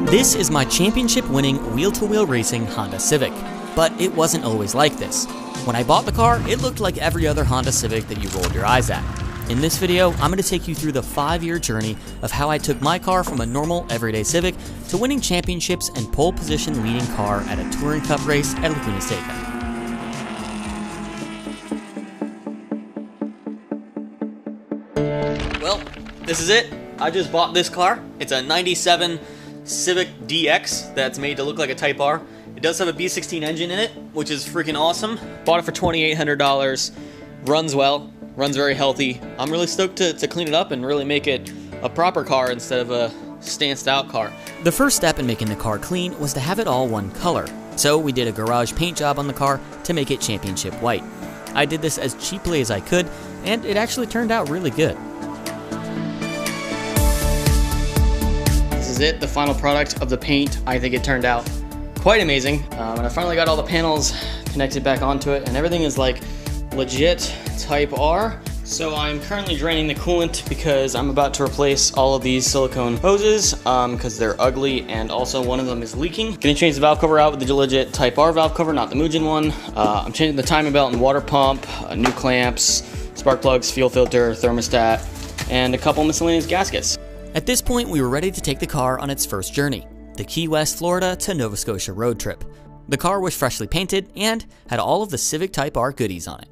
This is my championship-winning wheel-to-wheel racing Honda Civic, but it wasn't always like this. When I bought the car, it looked like every other Honda Civic that you rolled your eyes at. In this video, I'm going to take you through the 5-year journey of how I took my car from a normal everyday Civic to winning championships and pole position leading car at a Touring Cup race at Laguna Seca. Well, this is it. I just bought this car. It's a 97 Civic DX that's made to look like a Type R. It does have a B16 engine in it, which is freaking awesome. Bought it for $2,800. Runs well, runs very healthy. I'm really stoked to clean it up and really make it a proper car instead of a stanced out car. The first step in making the car clean was to have it all one color. So we did a garage paint job on the car to make it championship white. I did this as cheaply as I could, and it actually turned out really good. This is it, the final product of the paint. I think it turned out quite amazing. And I finally got all the panels connected back onto it, and everything is like legit Type R. So I'm currently draining the coolant because I'm about to replace all of these silicone hoses because they're ugly, and also one of them is leaking. Gonna change the valve cover out with the legit Type R valve cover, not the Mugen one. I'm changing the timing belt and water pump, new clamps, spark plugs, fuel filter, thermostat, and a couple miscellaneous gaskets. At this point, we were ready to take the car on its first journey, the Key West, Florida to Nova Scotia road trip. The car was freshly painted and had all of the Civic Type R goodies on it.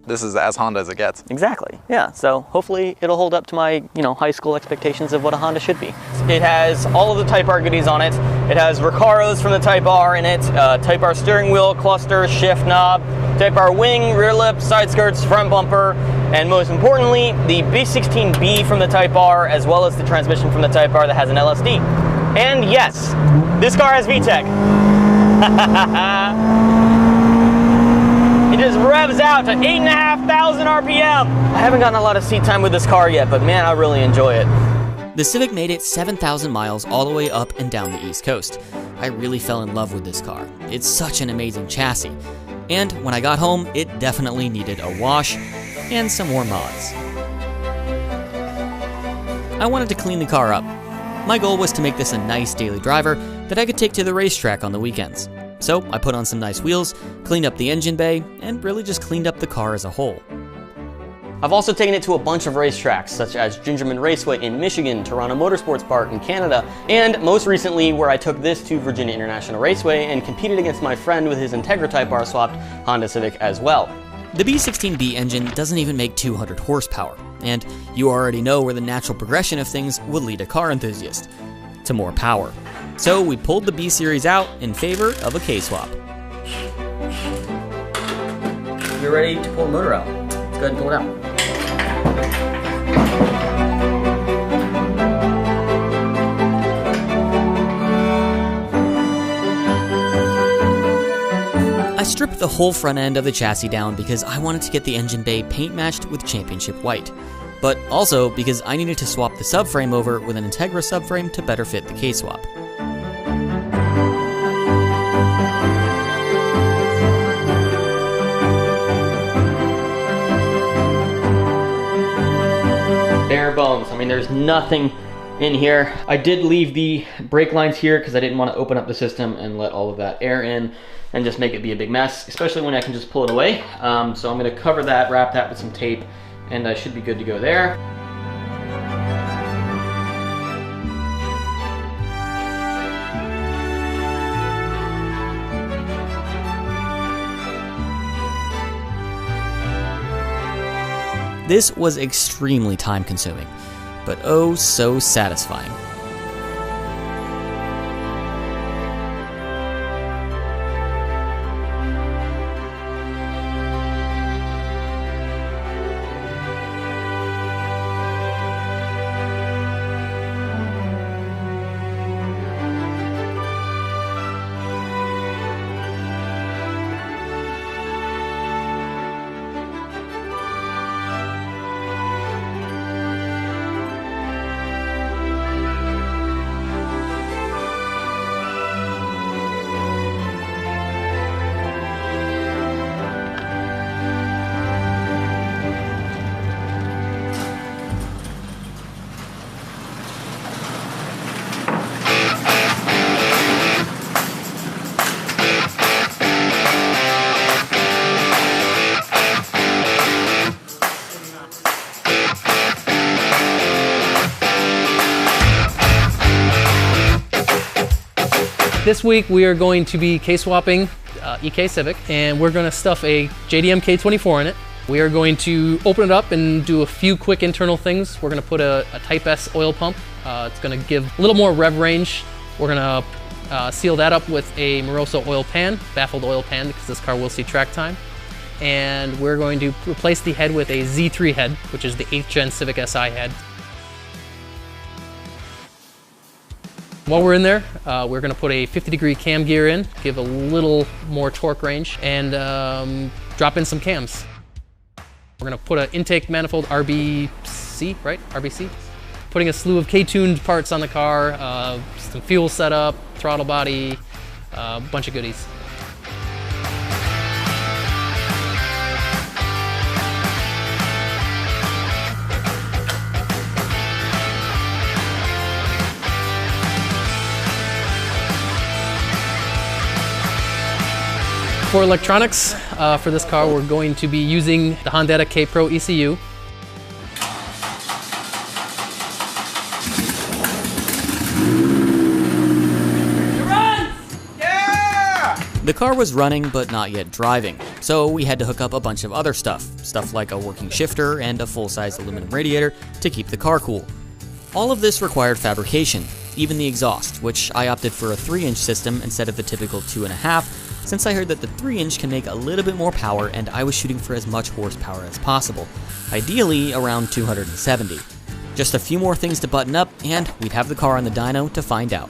This is as Honda as it gets. Exactly, yeah. So hopefully it'll hold up to my, high school expectations of what a Honda should be. It has all of the Type R goodies on it. It has Recaros from the Type R in it, Type R steering wheel, cluster, shift knob, Type R wing, rear lip, side skirts, front bumper, and most importantly, the B16B from the Type R, as well as the transmission from the Type R that has an LSD. And yes, this car has VTEC. It just revs out to 8,500 RPM. I haven't gotten a lot of seat time with this car yet, but man, I really enjoy it. The Civic made it 7,000 miles all the way up and down the East Coast. I really fell in love with this car. It's such an amazing chassis. And when I got home, it definitely needed a wash and some more mods. I wanted to clean the car up. My goal was to make this a nice daily driver that I could take to the racetrack on the weekends. So I put on some nice wheels, cleaned up the engine bay, and really just cleaned up the car as a whole. I've also taken it to a bunch of racetracks, such as Gingerman Raceway in Michigan, Toronto Motorsports Park in Canada, and most recently where I took this to Virginia International Raceway and competed against my friend with his Integra Type R swapped Honda Civic as well. The B16B engine doesn't even make 200 horsepower, and you already know where the natural progression of things would lead a car enthusiast, to more power. So we pulled the B series out in favor of a K-swap. You're ready to pull the motor out. Let's go ahead and pull it out. I stripped the whole front end of the chassis down because I wanted to get the engine bay paint matched with championship white, but also because I needed to swap the subframe over with an Integra subframe to better fit the K-swap. Bare bones. I mean, there's nothing in here. I did leave the brake lines here because I didn't want to open up the system and let all of that air in and just make it be a big mess, especially when I can just pull it away. So I'm going to cover that, wrap that with some tape, and I should be good to go there. This was extremely time-consuming, but oh so satisfying. This week we are going to be K-swapping EK Civic, and we're going to stuff a JDM K24 in it. We are going to open it up and do a few quick internal things. We're going to put a Type S oil pump. It's going to give a little more rev range. We're going to seal that up with a Moroso oil pan, baffled oil pan, because this car will see track time. And we're going to replace the head with a Z3 head, which is the 8th gen Civic Si head. While we're in there, we're going to put a 50-degree cam gear in, give a little more torque range, and drop in some cams. We're going to put an intake manifold RBC, right? RBC? Putting a slew of K-tuned parts on the car, some fuel setup, throttle body, a bunch of goodies. For electronics, for this car, we're going to be using the Hondata K-Pro ECU. The car was running, but not yet driving, so we had to hook up a bunch of other stuff like a working shifter and a full-size aluminum radiator to keep the car cool. All of this required fabrication, even the exhaust, which I opted for a 3-inch system instead of the typical 2.5, since I heard that the 3-inch can make a little bit more power and I was shooting for as much horsepower as possible, ideally around 270. Just a few more things to button up and we'd have the car on the dyno to find out.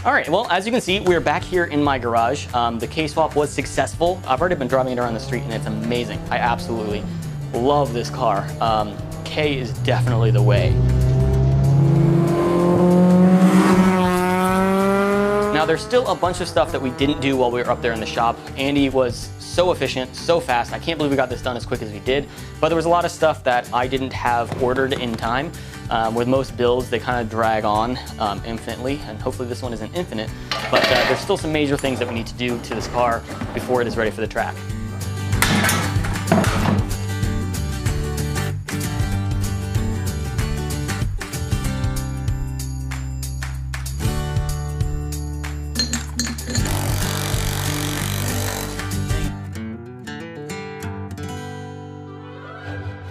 Alright, well, as you can see, we're back here in my garage. The K-swap was successful. I've already been driving it around the street and it's amazing. I absolutely love this car. K is definitely the way. Now, there's still a bunch of stuff that we didn't do while we were up there in the shop. Andy was so efficient, so fast. I can't believe we got this done as quick as we did. But there was a lot of stuff that I didn't have ordered in time. With most builds, they kind of drag on infinitely, and hopefully this one isn't infinite. But there's still some major things that we need to do to this car before it is ready for the track.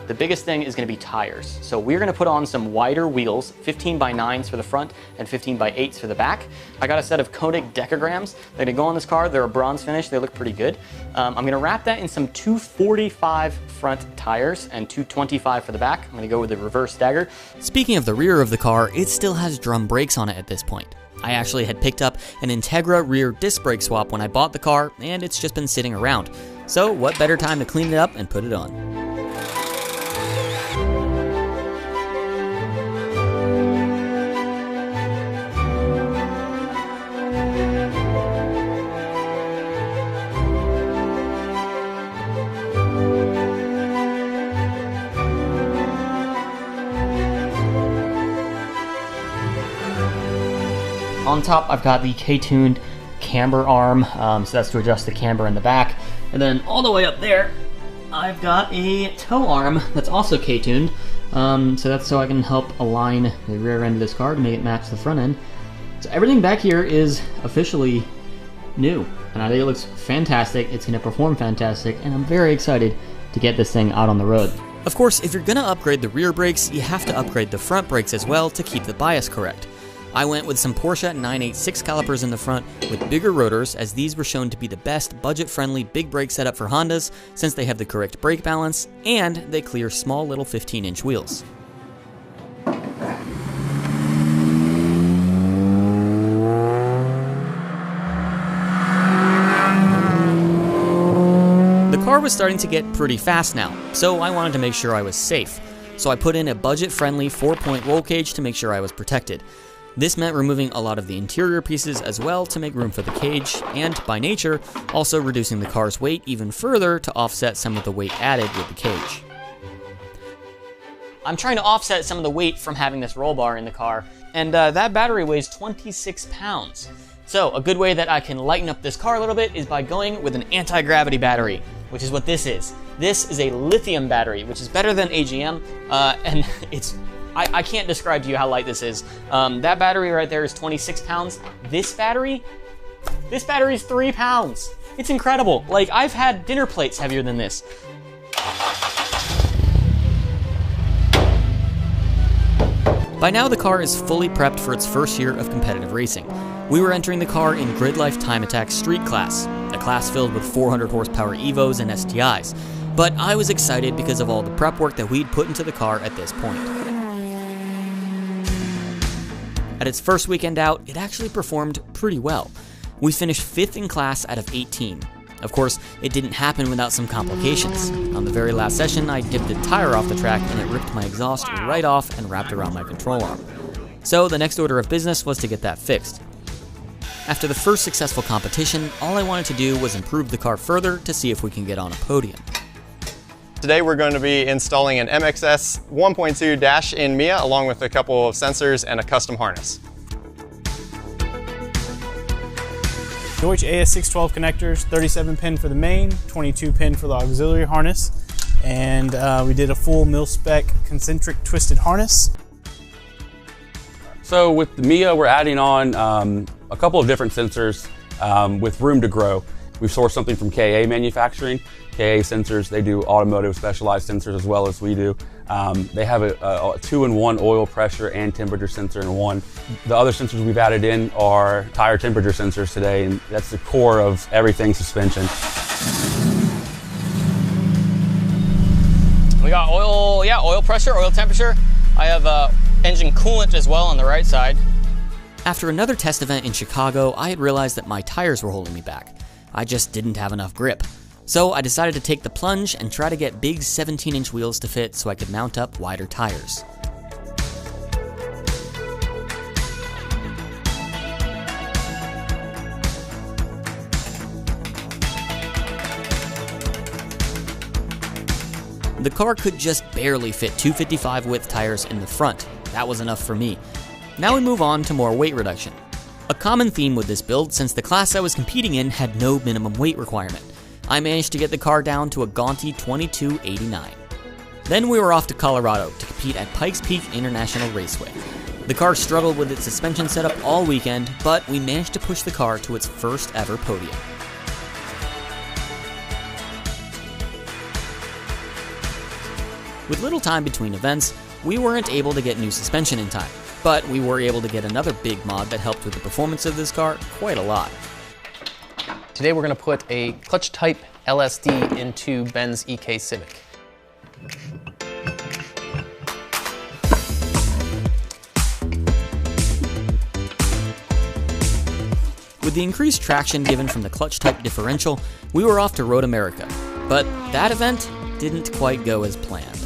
The biggest thing is going to be tires. So we're going to put on some wider wheels, 15x9s for the front and 15x8s for the back. I got a set of Koenig decograms. They're going to go on this car. They're a bronze finish. They look pretty good. I'm going to wrap that in some 245 front tires and 225 for the back. I'm going to go with the reverse stagger. Speaking of the rear of the car, it still has drum brakes on it at this point. I actually had picked up an Integra rear disc brake swap when I bought the car, and it's just been sitting around. So what better time to clean it up and put it on? On top, I've got the K-tuned camber arm, so that's to adjust the camber in the back. And then all the way up there, I've got a tow arm that's also K-tuned. So that's so I can help align the rear end of this car to make it match the front end. So everything back here is officially new, and I think it looks fantastic. It's going to perform fantastic, and I'm very excited to get this thing out on the road. Of course, if you're going to upgrade the rear brakes, you have to upgrade the front brakes as well to keep the bias correct. I went with some Porsche 986 calipers in the front with bigger rotors, as these were shown to be the best budget-friendly big brake setup for Hondas since they have the correct brake balance and they clear small little 15-inch wheels. The car was starting to get pretty fast now, so I wanted to make sure I was safe. So I put in a budget-friendly 4-point roll cage to make sure I was protected. This meant removing a lot of the interior pieces as well to make room for the cage, and by nature, also reducing the car's weight even further to offset some of the weight added with the cage. I'm trying to offset some of the weight from having this roll bar in the car, and that battery weighs 26 pounds. So a good way that I can lighten up this car a little bit is by going with an anti-gravity battery, which is what this is. This is a lithium battery, which is better than AGM, and I can't describe to you how light this is. That battery right there is 26 pounds. This battery is 3 pounds. It's incredible. Like, I've had dinner plates heavier than this. By now, the car is fully prepped for its first year of competitive racing. We were entering the car in Grid Life Time Attack Street Class, a class filled with 400 horsepower Evos and STIs. But I was excited because of all the prep work that we'd put into the car at this point. At its first weekend out, it actually performed pretty well. We finished 5th in class out of 18. Of course, it didn't happen without some complications. On the very last session, I dipped a tire off the track and it ripped my exhaust right off and wrapped around my control arm. So the next order of business was to get that fixed. After the first successful competition, all I wanted to do was improve the car further to see if we can get on a podium. Today we're going to be installing an MXS 1.2 dash in Mia along with a couple of sensors and a custom harness. Deutsch AS612 connectors, 37 pin for the main, 22 pin for the auxiliary harness, and we did a full mil-spec concentric twisted harness. So with the Mia, we're adding on a couple of different sensors with room to grow. We've sourced something from KA Manufacturing. KA Sensors, they do automotive specialized sensors as well as we do. They have a 2-in-1 oil pressure and temperature sensor in one. The other sensors we've added in are tire temperature sensors today, and that's the core of everything suspension. We got oil pressure, oil temperature. I have engine coolant as well on the right side. After another test event in Chicago, I had realized that my tires were holding me back. I just didn't have enough grip. So I decided to take the plunge and try to get big 17-inch wheels to fit so I could mount up wider tires. The car could just barely fit 255 width tires in the front. That was enough for me. Now we move on to more weight reduction. A common theme with this build, since the class I was competing in had no minimum weight requirement. I managed to get the car down to a gaunty 2289. Then we were off to Colorado to compete at Pikes Peak International Raceway. The car struggled with its suspension setup all weekend, but we managed to push the car to its first ever podium. With little time between events, we weren't able to get new suspension in time, but we were able to get another big mod that helped with the performance of this car quite a lot. Today we're going to put a clutch type LSD into Ben's EK Civic. With the increased traction given from the clutch type differential, we were off to Road America, but that event didn't quite go as planned.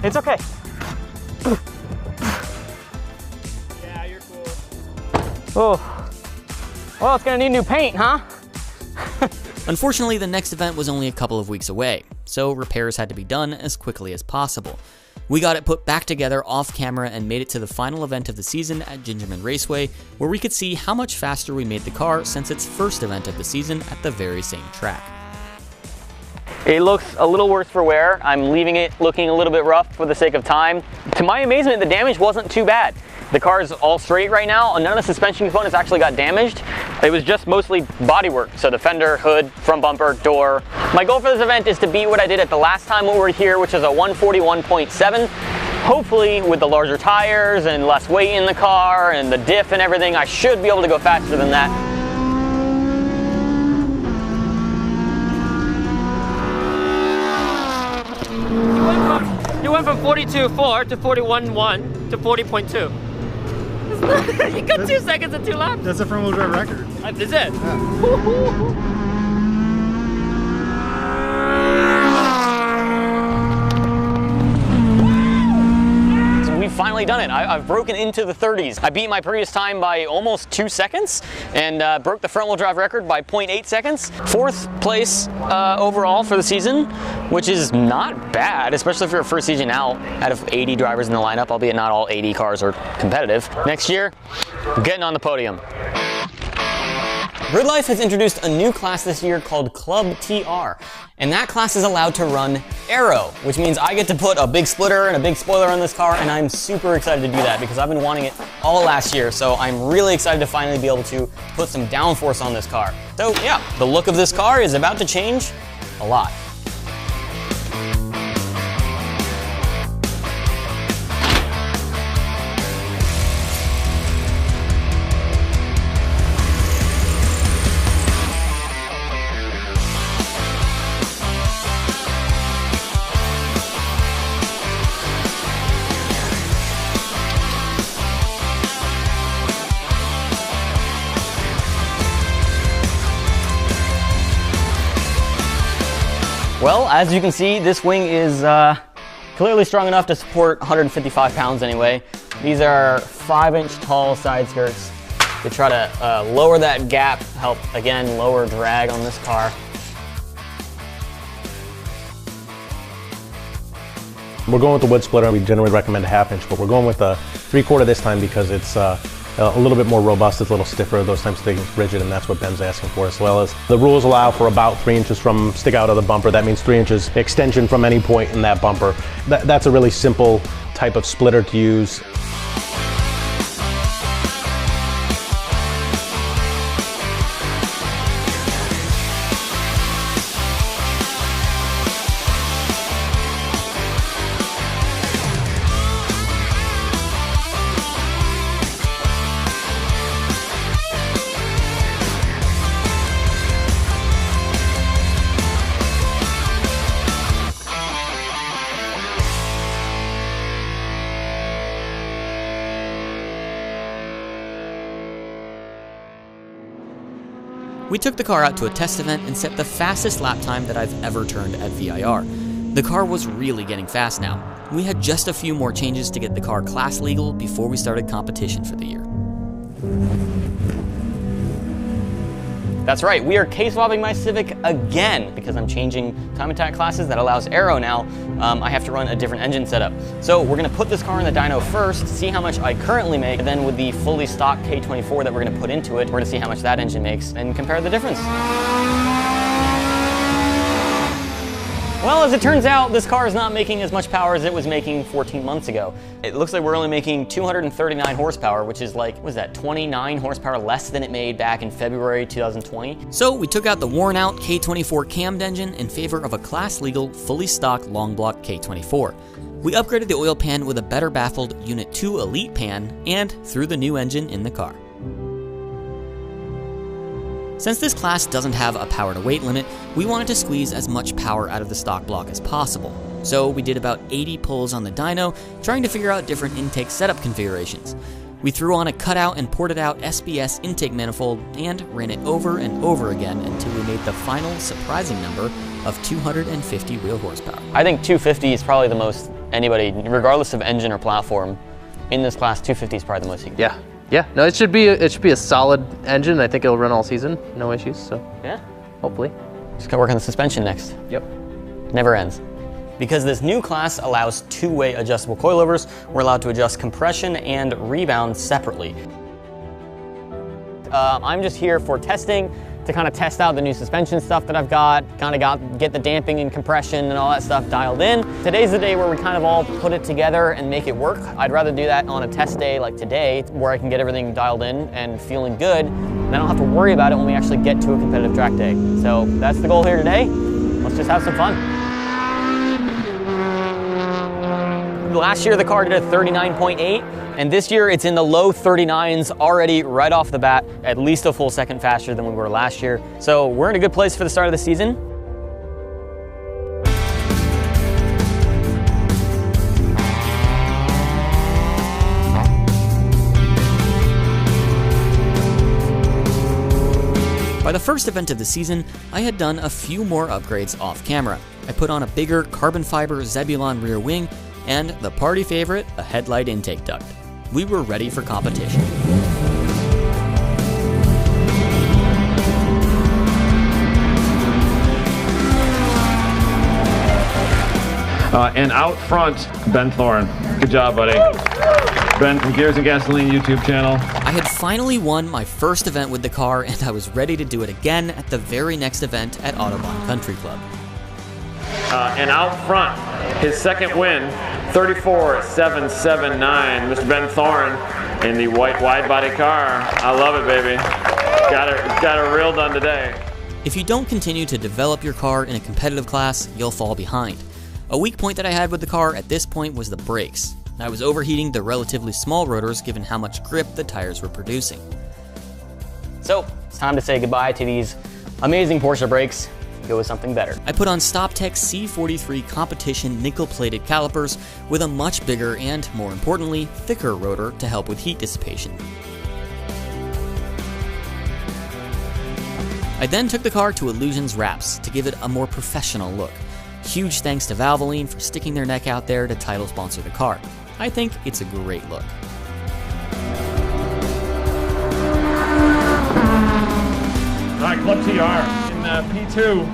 It's okay. Yeah, you're cool. Oh, well, it's gonna need new paint, huh? Unfortunately, the next event was only a couple of weeks away, so repairs had to be done as quickly as possible. We got it put back together off camera and made it to the final event of the season at Gingerman Raceway, where we could see how much faster we made the car since its first event of the season at the very same track. It looks a little worse for wear. I'm leaving it looking a little bit rough for the sake of time. To my amazement, the damage wasn't too bad. The car is all straight right now, and none of the suspension components actually got damaged. It was just mostly bodywork, so the fender, hood, front bumper, door. My goal for this event is to beat what I did at the last time when we were here, which is a 141.7. Hopefully, with the larger tires and less weight in the car and the diff and everything, I should be able to go faster than that. You went from 42.4 to 41.1 to 40.2. You got 2 seconds and 2 laps. That's a front wheel drive record. That's it. Yeah. finally done it. I've broken into the 30s. I beat my previous time by almost 2 seconds and broke the front wheel drive record by 0.8 seconds. 4th place overall for the season, which is not bad, especially for your first season out of 80 drivers in the lineup, albeit not all 80 cars are competitive. Next year, I'm getting on the podium. Grid Life has introduced a new class this year called Club TR, and that class is allowed to run aero, which means I get to put a big splitter and a big spoiler on this car, and I'm super excited to do that because I've been wanting it all last year, so I'm really excited to finally be able to put some downforce on this car. So yeah, the look of this car is about to change a lot. Well, as you can see, this wing is clearly strong enough to support 155 pounds anyway. These are 5-inch tall side skirts to try to lower that gap, help, again, lower drag on this car. We're going with the wood splitter. We generally recommend a 1/2 inch, but we're going with a 3/4 this time because it's a little bit more robust, it's a little stiffer, those types of things, rigid, and that's what Ben's asking for, as well as the rules allow for about 3 inches from stick out of the bumper. That means 3 inches extension from any point in that bumper. That's a really simple type of splitter to use. We took the car out to a test event and set the fastest lap time that I've ever turned at VIR. The car was really getting fast now. We had just a few more changes to get the car class legal before we started competition for the year. That's right, we are K-swapping my Civic again because I'm changing time attack classes. That allows aero now. I have to run a different engine setup. So we're gonna put this car in the dyno first, see how much I currently make, and then with the fully stock K24 that we're gonna put into it, we're gonna see how much that engine makes and compare the difference. Well, as it turns out, this car is not making as much power as it was making 14 months ago. It looks like we're only making 239 horsepower, which is like, what is that, 29 horsepower less than it made back in February 2020. So we took out the worn out K24 cammed engine in favor of a class legal, fully stock long block K24. We upgraded the oil pan with a better baffled Unit 2 Elite pan and threw the new engine in the car. Since this class doesn't have a power to weight limit, we wanted to squeeze as much power out of the stock block as possible. So we did about 80 pulls on the dyno, trying to figure out different intake setup configurations. We threw on a cutout and ported out SBS intake manifold and ran it over and over again until we made the final surprising number of 250 real horsepower. I think 250 is probably the most anybody, regardless of engine or platform, in this class, 250 is probably the most you can do. Yeah, no, it should be a solid engine. I think it'll run all season, no issues, so yeah, hopefully. Just gotta work on the suspension next. Yep. Never ends. Because this new class allows two-way adjustable coilovers, we're allowed to adjust compression and rebound separately. I'm just here for testing, to kind of test out the new suspension stuff that I've got, get the damping and compression and all that stuff dialed in. Today's the day where we kind of all put it together and make it work. I'd rather do that on a test day like today, where I can get everything dialed in and feeling good, and I don't have to worry about it when we actually get to a competitive track day. So that's the goal here today. Let's just have some fun. Last year the car did a 39.8, and this year it's in the low 39s already right off the bat, at least a full second faster than we were last year. So we're in a good place for the start of the season. By the first event of the season, I had done a few more upgrades off camera. I put on a bigger carbon fiber Zebulon rear wing, and the party favorite, a headlight intake duct. We were ready for competition. And out front, Ben Thorne. Good job, buddy. Ben from Gears and Gasoline YouTube channel. I had finally won my first event with the car, and I was ready to do it again at the very next event at Autobahn Country Club. And out front, his second win, 34.779. Mr. Ben Thorne in the white wide body car. I love it, baby. Got it real done today. If you don't continue to develop your car in a competitive class, you'll fall behind. A weak point that I had with the car at this point was the brakes. I was overheating the relatively small rotors given how much grip the tires were producing. So, it's time to say goodbye to these amazing Porsche brakes and go with something better. I put on StopTech C43 competition nickel-plated calipers with a much bigger and, more importantly, thicker rotor to help with heat dissipation. I then took the car to Illusions Wraps to give it a more professional look. Huge thanks to Valvoline for sticking their neck out there to title sponsor the car. I think it's a great look. All right, Club TR in P2,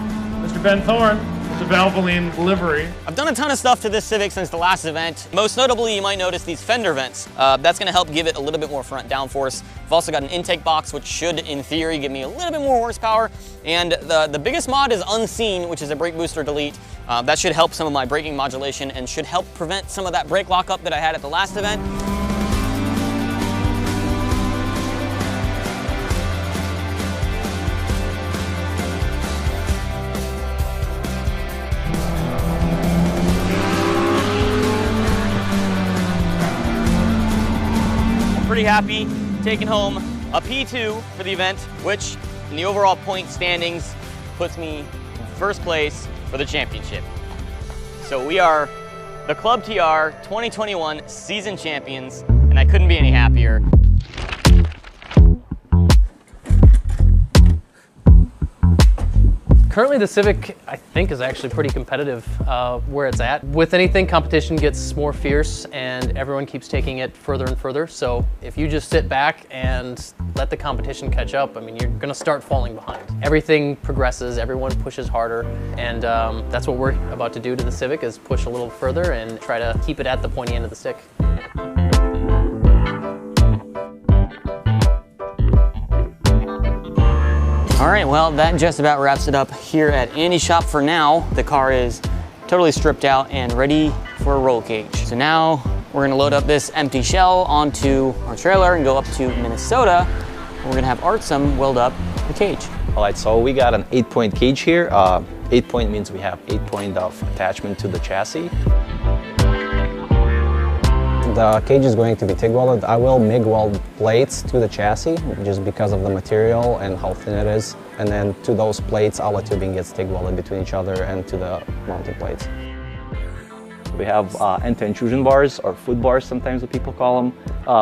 Mr. Ben Thorne, the Valvoline livery. I've done a ton of stuff to this Civic since the last event. Most notably, you might notice these fender vents. That's gonna help give it a little bit more front downforce. I've also got an intake box, which should, in theory, give me a little bit more horsepower. And the biggest mod is Unseen, which is a brake booster delete. That should help some of my braking modulation and should help prevent some of that brake lockup that I had at the last event. Pretty happy taking home a P2 for the event, which in the overall point standings puts me in first place for the championship. So we are the Club TR 2021 season champions, and I couldn't be any happier. Currently the Civic, I think, is actually pretty competitive where it's at. With anything, competition gets more fierce and everyone keeps taking it further and further. So if you just sit back and let the competition catch up, I mean, you're gonna start falling behind. Everything progresses, everyone pushes harder, and that's what we're about to do to the Civic, is push a little further and try to keep it at the pointy end of the stick. All right, well, that just about wraps it up here at Andy's shop for now. The car is totally stripped out and ready for a roll cage. So now we're gonna load up this empty shell onto our trailer and go up to Minnesota. We're gonna have Artsum weld up the cage. All right, so we got an 8-point cage here. 8-point means we have 8 points of attachment to the chassis. The cage is going to be TIG welded. I will MIG weld plates to the chassis just because of the material and how thin it is. And then to those plates, all the tubing gets TIG welded between each other and to the mounting plates. We have anti-intrusion bars, or foot bars sometimes what people call them.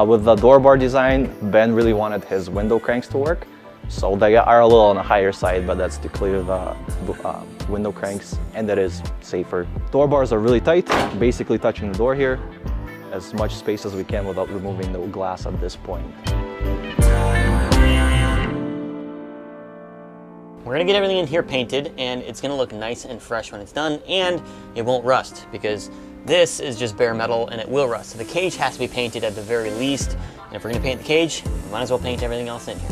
With the door bar design, Ben really wanted his window cranks to work. So they are a little on the higher side, but that's to clear the window cranks, and that is safer. Door bars are really tight, basically touching the door here. As much space as we can without removing the glass at this point. We're gonna get everything in here painted, and it's gonna look nice and fresh when it's done, and it won't rust because this is just bare metal and it will rust. So the cage has to be painted at the very least, and if we're gonna paint the cage, we might as well paint everything else in here.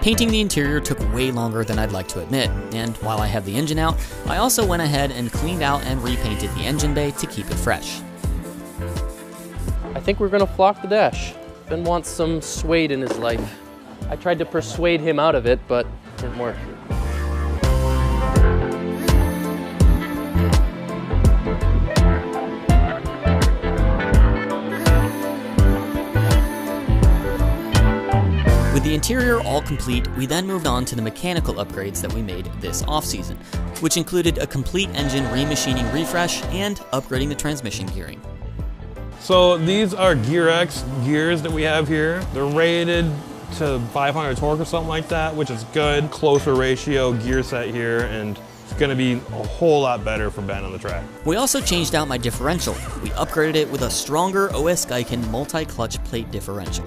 Painting the interior took way longer than I'd like to admit, and while I have the engine out, I also went ahead and cleaned out and repainted the engine bay to keep it fresh. I think we're gonna flock the dash. Ben wants some suede in his life. I tried to persuade him out of it, but it didn't work. With the interior all complete, we then moved on to the mechanical upgrades that we made this off-season, which included a complete engine remachining refresh and upgrading the transmission gearing. So these are GearX gears that we have here. They're rated to 500 torque or something like that, which is good. Closer ratio gear set here, and it's gonna be a whole lot better for Ben on the track. We also changed out my differential. We upgraded it with a stronger OS Geiken multi-clutch plate differential.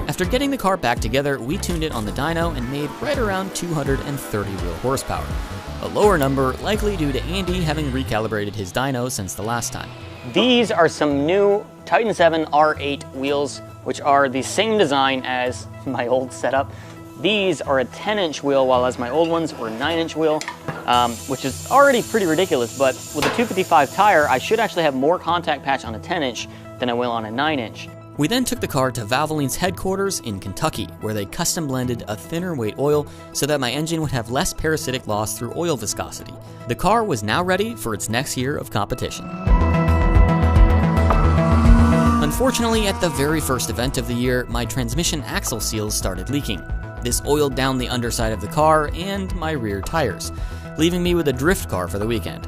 After getting the car back together, we tuned it on the dyno and made right around 230 wheel horsepower. A lower number, likely due to Andy having recalibrated his dyno since the last time. These are some new Titan 7 R8 wheels, which are the same design as my old setup. These are a 10-inch wheel, while as my old ones were a 9-inch wheel, which is already pretty ridiculous, but with a 255 tire, I should actually have more contact patch on a 10-inch than I will on a 9-inch. We then took the car to Valvoline's headquarters in Kentucky, where they custom blended a thinner weight oil so that my engine would have less parasitic loss through oil viscosity. The car was now ready for its next year of competition. Unfortunately, at the very first event of the year, my transmission axle seals started leaking. This oiled down the underside of the car and my rear tires, leaving me with a drift car for the weekend.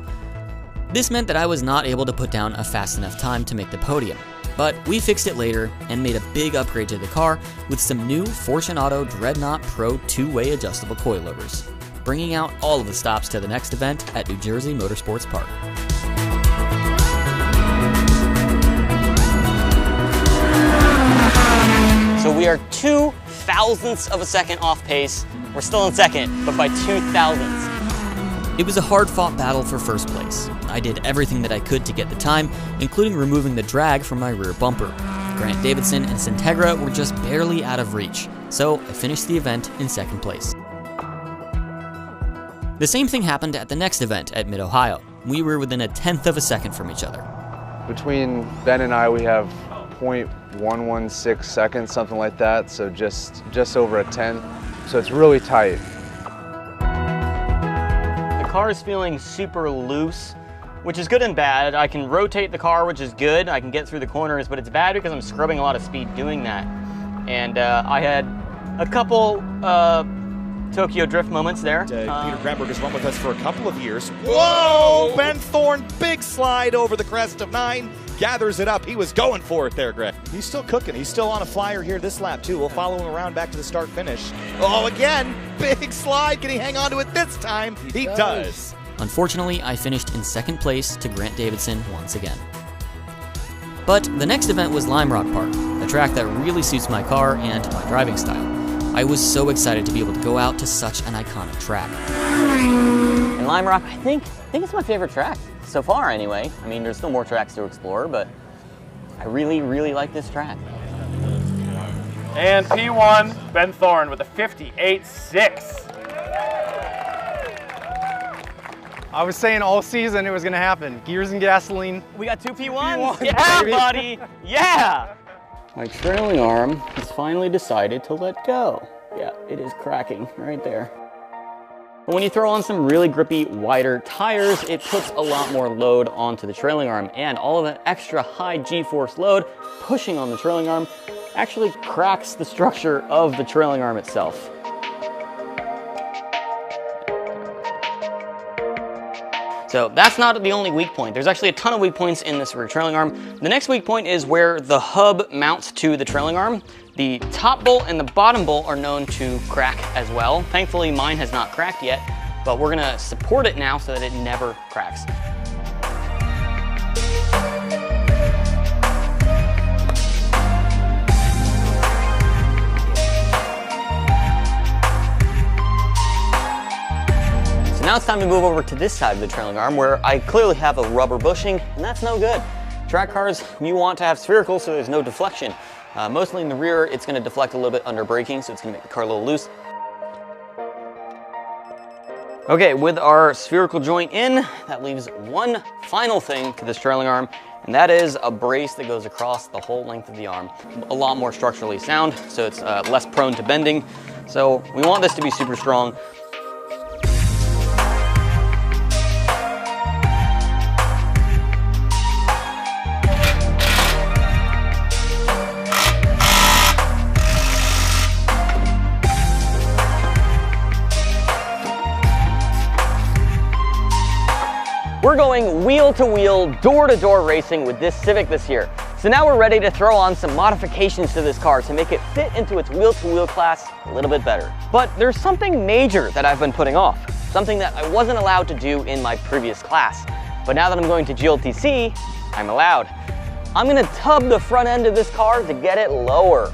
This meant that I was not able to put down a fast enough time to make the podium. But we fixed it later and made a big upgrade to the car with some new Fortunato Dreadnought Pro 2-way adjustable coilovers, bringing out all of the stops to the next event at New Jersey Motorsports Park. So we are 2 thousandths of a second off pace. We're still in second, but by 2 thousandths. It was a hard-fought battle for first place. I did everything that I could to get the time, including removing the drag from my rear bumper. Grant Davidson and Sintegra were just barely out of reach, so I finished the event in second place. The same thing happened at the next event at Mid-Ohio. We were within a 1/10 of a second from each other. Between Ben and I, we have 0.116 seconds, something like that, so just over a 10. So it's really tight. The car is feeling super loose, which is good and bad. I can rotate the car, which is good. I can get through the corners, but it's bad because I'm scrubbing a lot of speed doing that. And I had a couple Tokyo Drift moments there. Peter Granberg has run with us for a couple of years. Whoa! Ben Thorne, big slide over the crest of 9. Gathers it up. He was going for it there, Greg. He's still cooking. He's still on a flyer here this lap, too. We'll follow him around back to the start finish. Oh, again, big slide. Can he hang on to it this time? He does. Unfortunately, I finished in second place to Grant Davidson once again. But the next event was Lime Rock Park, a track that really suits my car and my driving style. I was so excited to be able to go out to such an iconic track. And Lime Rock, I think it's my favorite track. So far, anyway. I mean, there's still more tracks to explore, but I really, really like this track. And P1, Ben Thorne with a 58.6. I was saying all season it was gonna happen. Gears and gasoline. We got 2 P1s. Yeah, baby. Buddy. Yeah. My trailing arm has finally decided to let go. Yeah, it is cracking right there. But when you throw on some really grippy, wider tires, it puts a lot more load onto the trailing arm, and all of that extra high G-force load pushing on the trailing arm actually cracks the structure of the trailing arm itself. So that's not the only weak point. There's actually a ton of weak points in this rear trailing arm. The next weak point is where the hub mounts to the trailing arm. The top bolt and the bottom bolt are known to crack as well. Thankfully, mine has not cracked yet, but we're gonna support it now so that it never cracks. Now it's time to move over to this side of the trailing arm where I clearly have a rubber bushing, and that's no good. Track cars, you want to have spherical so there's no deflection. Mostly in the rear, it's going to deflect a little bit under braking, so it's going to make the car a little loose. Okay, with our spherical joint in, that leaves one final thing to this trailing arm, and that is a brace that goes across the whole length of the arm. A lot more structurally sound, so it's less prone to bending. So we want this to be super strong. We're going wheel-to-wheel, door-to-door racing with this Civic this year. So now we're ready to throw on some modifications to this car to make it fit into its wheel-to-wheel class a little bit better. But there's something major that I've been putting off, something that I wasn't allowed to do in my previous class. But now that I'm going to GLTC, I'm allowed. I'm gonna tub the front end of this car to get it lower.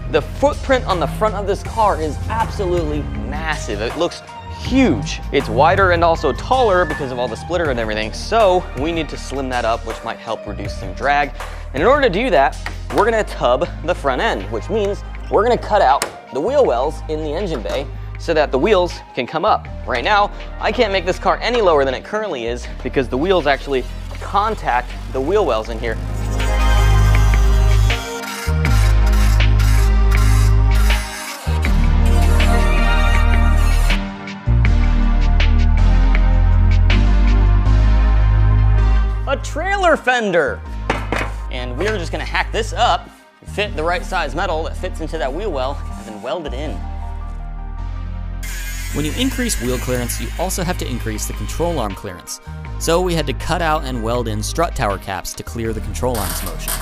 The footprint on the front of this car is absolutely massive. It looks huge. It's wider and also taller because of all the splitter and everything, so we need to slim that up, which might help reduce some drag. And in order to do that, we're gonna tub the front end, which means we're gonna cut out the wheel wells in the engine bay so that the wheels can come up. Right now, I can't make this car any lower than it currently is because the wheels actually contact the wheel wells in here. A trailer fender. And we're just gonna hack this up, fit the right size metal that fits into that wheel well, and then weld it in. When you increase wheel clearance, you also have to increase the control arm clearance. So we had to cut out and weld in strut tower caps to clear the control arm's motion.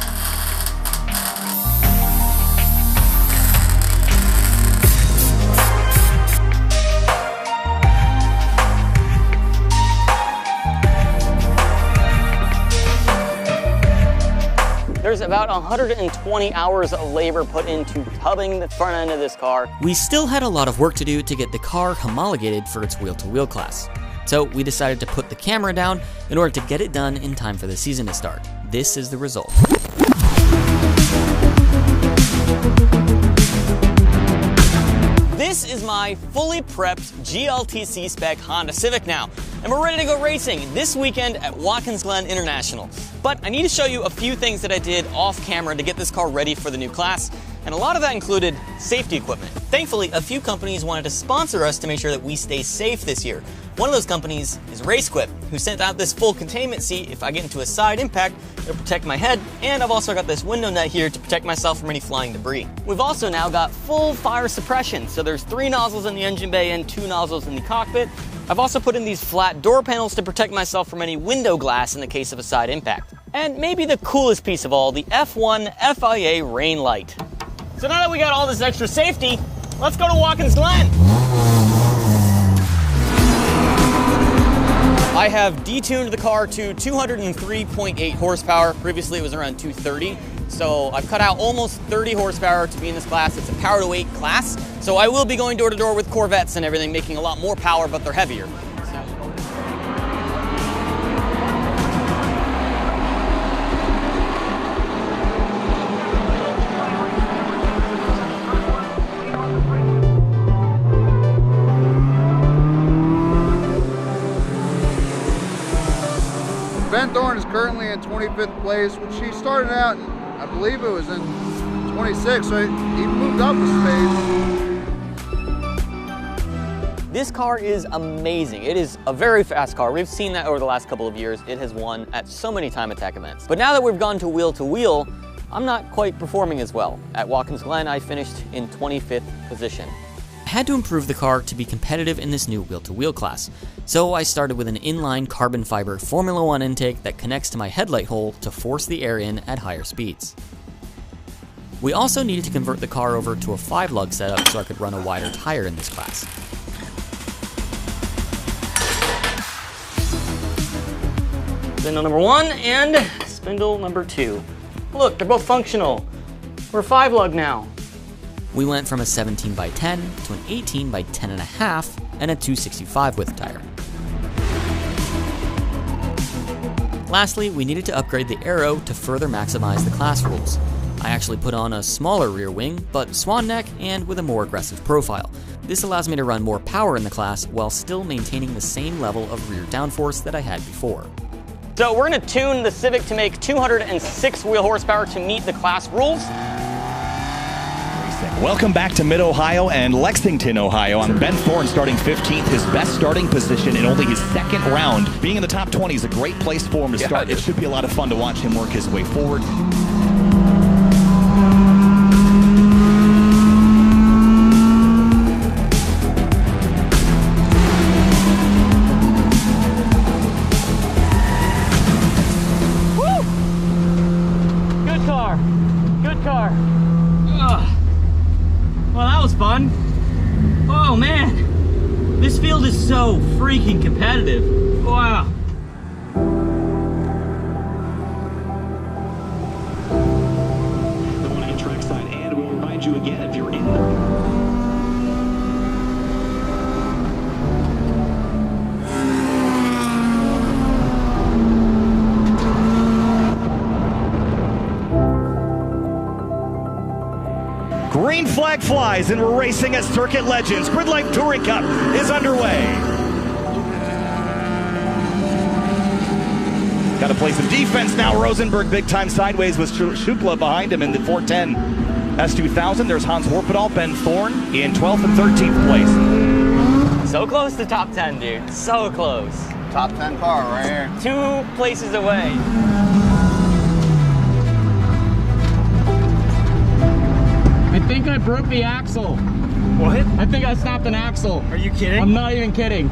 There's about 120 hours of labor put into tubbing the front end of this car. We still had a lot of work to do to get the car homologated for its wheel-to-wheel class. So we decided to put the camera down in order to get it done in time for the season to start. This is the result. This is my fully prepped GLTC spec Honda Civic now, and we're ready to go racing this weekend at Watkins Glen International. But I need to show you a few things that I did off camera to get this car ready for the new class, and a lot of that included safety equipment. Thankfully, a few companies wanted to sponsor us to make sure that we stay safe this year. One of those companies is RaceQuip, who sent out this full containment seat. If I get into a side impact, it'll protect my head, and I've also got this window net here to protect myself from any flying debris. We've also now got full fire suppression, so there's 3 nozzles in the engine bay and 2 nozzles in the cockpit. I've also put in these flat door panels to protect myself from any window glass in the case of a side impact. And maybe the coolest piece of all, the F1 FIA rain light. So now that we got all this extra safety, let's go to Watkins Glen. I have detuned the car to 203.8 horsepower. Previously it was around 230. So I've cut out almost 30 horsepower to be in this class. It's a power to weight class. So I will be going door to door with Corvettes and everything, making a lot more power, but they're heavier. Ben Thorne is currently in 25th place, which he started out in, I believe it was in 26, so he moved up a space. This car is amazing. It is a very fast car. We've seen that over the last couple of years. It has won at so many time attack events. But now that we've gone to wheel, I'm not quite performing as well. At Watkins Glen, I finished in 25th position. I had to improve the car to be competitive in this new wheel-to-wheel class. So I started with an inline carbon fiber Formula 1 intake that connects to my headlight hole to force the air in at higher speeds. We also needed to convert the car over to a 5-lug setup so I could run a wider tire in this class. Spindle number 1 and spindle number 2. Look, they're both functional. We're 5-lug now. We went from a 17 by 10 to an 18 by 10.5 and a 265 width tire. Lastly, we needed to upgrade the aero to further maximize the class rules. I actually put on a smaller rear wing, but swan neck and with a more aggressive profile. This allows me to run more power in the class while still maintaining the same level of rear downforce that I had before. So we're gonna tune the Civic to make 206 wheel horsepower to meet the class rules. Welcome back to Mid-Ohio and Lexington, Ohio. I'm Ben Thorne starting 15th, his best starting position in only his 2nd round. Being in the top 20 is a great place for him to start. It should be a lot of fun to watch him work his way forward. This field is so freaking competitive. Wow. The one on trackside, and we'll remind you again if you're in the Green flag flies and we're racing at Circuit Legends. Grid Life Touring Cup is underway. Got to play some defense now. Rosenberg big time sideways with Shukla behind him in the 410 S2000. There's Hans Horpedal, Ben Thorn in 12th and 13th place. So close to top 10, dude. So close. Top 10 car right here. 2 places away. I think I broke the axle. What? I think I snapped an axle. Are you kidding? I'm not even kidding.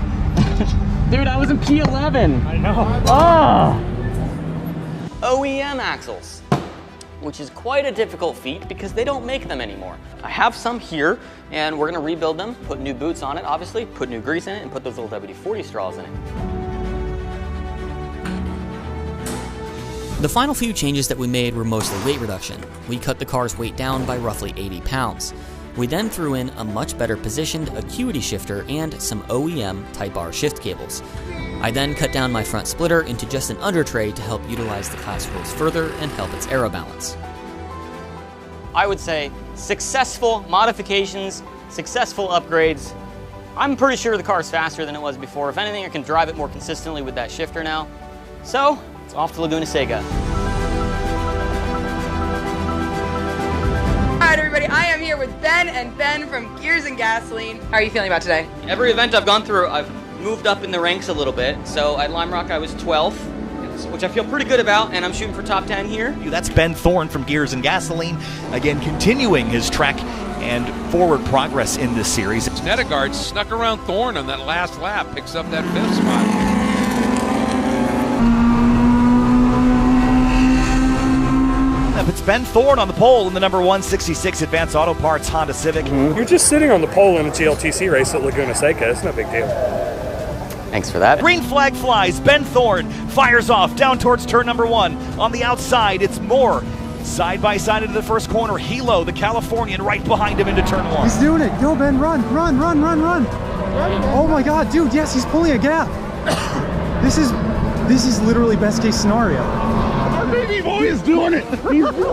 Dude, I was in P11. I know. Oh! OEM axles, which is quite a difficult feat because they don't make them anymore. I have some here, and we're gonna rebuild them, put new boots on it, obviously, put new grease in it, and put those little WD-40 straws in it. The final few changes that we made were mostly weight reduction. We cut the car's weight down by roughly 80 pounds. We then threw in a much better positioned Acuity shifter and some OEM Type R shift cables. I then cut down my front splitter into just an under tray to help utilize the class wheels further and help its aero balance. I would say successful modifications, successful upgrades. I'm pretty sure the car's faster than it was before. If anything, I can drive it more consistently with that shifter now. So, it's off to Laguna Seca. Alright everybody, I am here with Ben and Ben from Gears and Gasoline. How are you feeling about today? Every event I've gone through, I've moved up in the ranks a little bit. So at Lime Rock I was 12th, which I feel pretty good about, and I'm shooting for top 10 here. That's Ben Thorn from Gears and Gasoline, again continuing his track and forward progress in this series. Nettegaard snuck around Thorn on that last lap, picks up that 5th spot. It's Ben Thorn on the pole in the number 166 Advanced Auto Parts Honda Civic. You're just sitting on the pole in a GLTC race at Laguna Seca. It's no big deal. Thanks for that. Green flag flies. Ben Thorn fires off down towards turn number 1. On the outside, it's Moore. Side by side into the first corner. Hilo, the Californian, right behind him into turn 1. He's doing it. Yo, Ben, run, run, run, run, run. Oh my God, dude, yes, he's pulling a gap. This is literally best case scenario. Baby boy is doing it.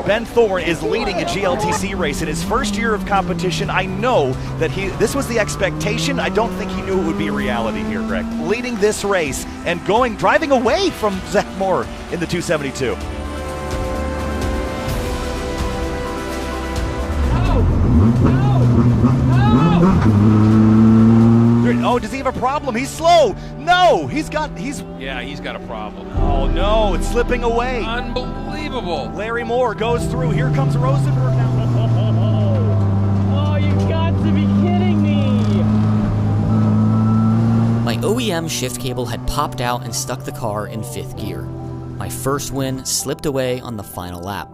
Ben Thorn is leading a GLTC race in his first year of competition. I know that this was the expectation. I don't think he knew it would be reality here, Greg. Leading this race and driving away from Zach Moore in the 272. Oh, does he have a problem? He's slow. No, he's got a problem. Oh no, it's slipping away. Unbelievable. Larry Moore goes through. Here comes Rosenberg now. Oh, you got to be kidding me. My OEM shift cable had popped out and stuck the car in 5th gear. My first win slipped away on the final lap.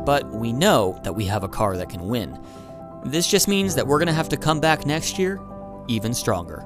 But we know that we have a car that can win. This just means that we're gonna have to come back next year even stronger.